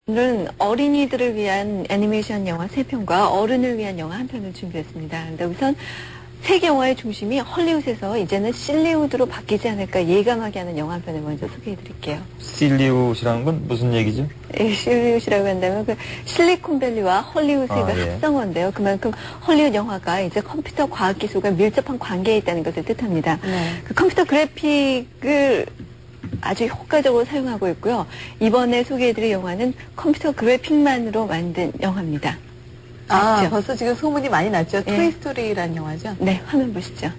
오늘은 어린이들을 위한 애니메이션 영화 3편과 어른을 위한 영화 1편을 준비했습니다. 근데 우선 세계 영화의 중심이 헐리우드에서 이제는 실리우드로 바뀌지 않을까 예감하게 하는 영화 1편을 먼저 소개해드릴게요. 실리우드라는 건 무슨 얘기죠? 예, 실리우드라고 한다면 그 실리콘밸리와 헐리우드의 그 예. 합성어인데요. 그만큼 헐리우드 영화가 이제 컴퓨터 과학기술과 밀접한 관계에 있다는 것을 뜻합니다. 네. 그 컴퓨터 그래픽을 아주 효과적으로 사용하고 있고요. 이번에 소개해드릴 영화는 컴퓨터 그래픽만으로 만든 영화입니다. 아, 아시죠? 벌써 지금 소문이 많이 났죠? 예. 토이스토리라는 영화죠? 네, 화면 보시죠.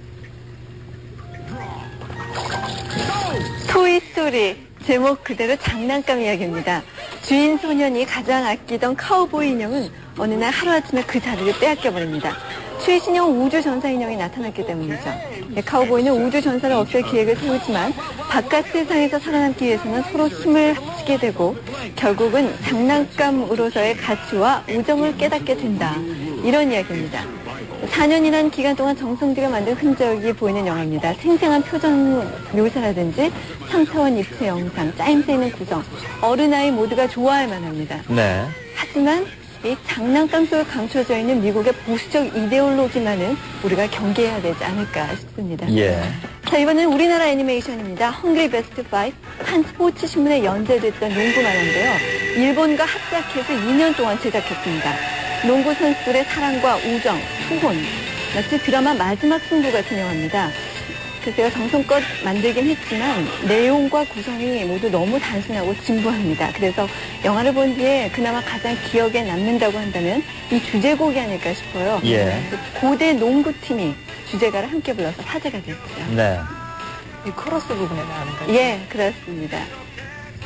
토이스토리, 제목 그대로 장난감 이야기입니다. 주인 소년이 가장 아끼던 카우보이 인형은 어느 날 하루아침에 그 자리를 빼앗겨버립니다. 최신형 우주전사 인형이 나타났기 때문이죠. 네, 카우보이는 우주전사를 없앨 기획을 세우지만 바깥 세상에서 살아남기 위해서는 서로 힘을 합치게 되고 결국은 장난감으로서의 가치와 우정을 깨닫게 된다. 이런 이야기입니다. 4년이라는 기간 동안 정성들여 만든 흔적이 보이는 영화입니다. 생생한 표정 묘사라든지 3차원 입체 영상, 짜임새 있는 구성, 어른아이 모두가 좋아할 만합니다. 네. 하지만 이 장난감 속에 감춰져 있는 미국의 보수적 이데올로기만은 우리가 경계해야 되지 않을까 싶습니다. 예. 자, 이번에는 우리나라 애니메이션입니다. 헝그리 베스트 5, 한 스포츠 신문에 연재됐던 농구 만화인데요. 일본과 합작해서 2년 동안 제작했습니다. 농구 선수들의 사랑과 우정, 투혼, 마치 드라마 마지막 승부 같은 영화입니다. 글쎄요, 정성껏 만들긴 했지만 내용과 구성이 모두 너무 단순하고 진부합니다. 그래서 영화를 본 뒤에 그나마 가장 기억에 남는다고 한다면 이 주제곡이 아닐까 싶어요. 예. 고대 농구팀이 주제가를 함께 불러서 화제가 됐죠. 네. 이 코러스 부분에 나오는 거죠? 예, 그렇습니다.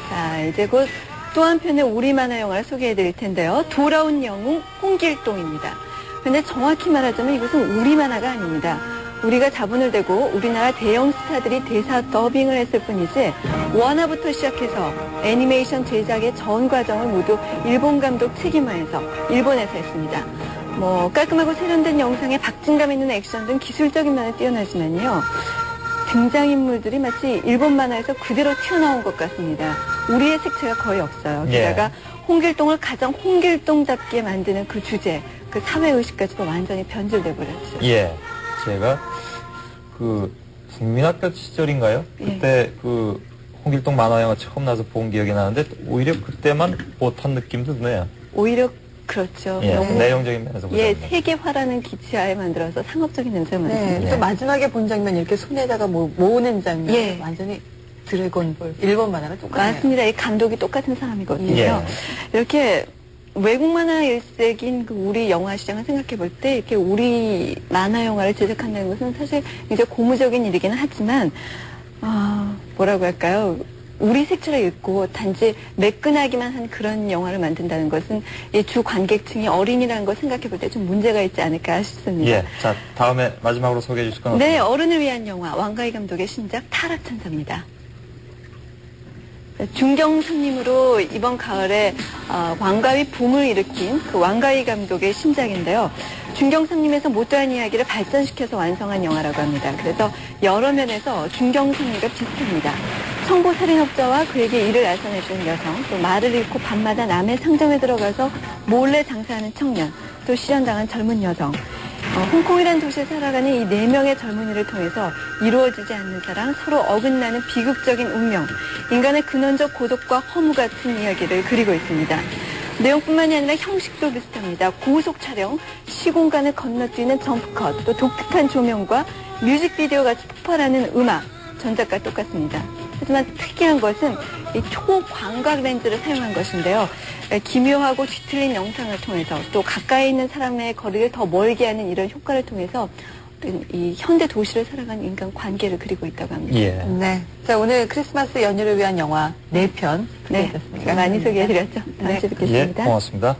자, 이제 곧 또 한편의 우리 만화 영화를 소개해 드릴 텐데요. 돌아온 영웅 홍길동입니다. 근데 정확히 말하자면 이것은 우리 만화가 아닙니다. 우리가 자본을 대고 우리나라 대형 스타들이 대사 더빙을 했을 뿐이지 원화부터 시작해서 애니메이션 제작의 전 과정을 모두 일본 감독 책임하에서 일본에서 했습니다. 뭐 깔끔하고 세련된 영상에 박진감 있는 액션 등 기술적인 면에 뛰어나지만요. 등장인물들이 마치 일본 만화에서 그대로 튀어나온 것 같습니다. 우리의 색채가 거의 없어요. 예. 게다가 홍길동을 가장 홍길동답게 만드는 그 주제, 그 사회의식까지도 완전히 변질돼 버렸죠. 예. 제가 그 국민학교 시절인가요? 예. 그때 그 홍길동 만화 영화 처음 나서 본 기억이 나는데 오히려 그때만 못한 느낌도 드네요. 오히려 그렇죠. 예. 너무 내용적인 면에서 보자면. 예, 세계화라는 기치하에 만들어서 상업적인 냄새가 네. 많습니다. 또 마지막에 본 장면 이렇게 손에다가 모으는 장면. 예. 완전히 드래곤볼. 일본 만화가 똑같네요. 맞습니다. 이 감독이 똑같은 사람이거든요. 예. 이렇게 외국 만화 일색인 그 우리 영화 시장을 생각해 볼 때 이렇게 우리 만화 영화를 제작한다는 것은 사실 이제 고무적인 일이기는 하지만 뭐라고 할까요? 우리 색채를 읽고 단지 매끈하기만 한 그런 영화를 만든다는 것은 이 주 관객층이 어린이라는 걸 생각해 볼 때 좀 문제가 있지 않을까 싶습니다. 예. 자, 다음에 마지막으로 소개해 주실 건 네, 어떤 어른을 위한 영화 왕가희 감독의 신작 타락천사입니다. 중경선님으로 이번 가을에 왕가위 붐을 일으킨 그 왕가희 감독의 신작인데요. 중경선님에서 못다한 이야기를 발전시켜서 완성한 영화라고 합니다. 그래서 여러 면에서 중경선님과 비슷합니다. 청부살인업자와 그에게 일을 알선해주는 여성, 또 말을 잃고 밤마다 남의 상점에 들어가서 몰래 장사하는 청년, 또 실현당한 젊은 여성, 홍콩이라는 도시에 살아가는 이 4명의 젊은이를 통해서 이루어지지 않는 사랑, 서로 어긋나는 비극적인 운명, 인간의 근원적 고독과 허무 같은 이야기를 그리고 있습니다. 내용뿐만이 아니라 형식도 비슷합니다. 고속 촬영, 시공간을 건너뛰는 점프컷, 또 독특한 조명과 뮤직비디오 같이 폭발하는 음악, 전작과 똑같습니다. 하지만 특이한 것은 이 초광각 렌즈를 사용한 것인데요. 기묘하고 뒤틀린 영상을 통해서 또 가까이 있는 사람의 거리를 더 멀게 하는 이런 효과를 통해서 이 현대 도시를 살아가는 인간 관계를 그리고 있다고 합니다. 예. 네. 자, 오늘 크리스마스 연휴를 위한 영화 4편 네, 소개해드렸습니다. 많이 소개해드렸죠. 다음 네. 주에 예. 뵙겠습니다. 고맙습니다.